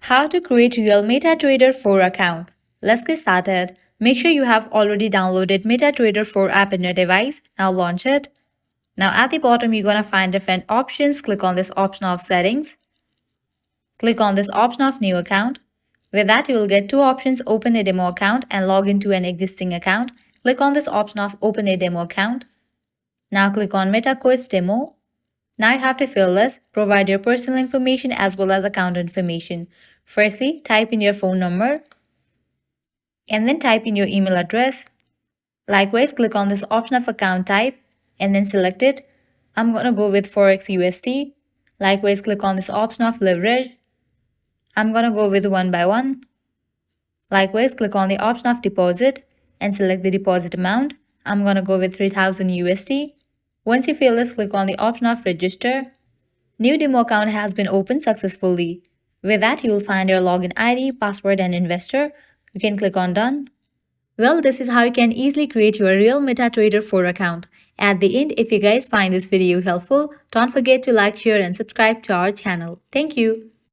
How to create real Metatrader-4 account. Let's get started. Make sure you have already downloaded Metatrader-4 app in your device. Now launch it. Now at the bottom, you're gonna find different options. Click on this option of settings. Click on this option of new account. With that, you will get two options: open a demo account and log into an existing account. Click on this option of open a demo account. Now click on MetaQuest demo. Now you have to fill this, provide your personal information as well as account information. Firstly, type in your phone number and then type in your email address. Likewise, click on this option of account type and then select it. I'm going to go with Forex USD. Likewise, click on this option of leverage. I'm going to go with 1 by 1. Likewise, click on the option of deposit and select the deposit amount. I'm going to go with 3000 USD. Once you fill this, click on the option of register. New demo account has been opened successfully. With that, you will find your login ID, password, and investor. You can click on done. Well, this is how you can easily create your real Metatrader-4 account. At the end, if you guys find this video helpful, don't forget to like, share, and subscribe to our channel. Thank you.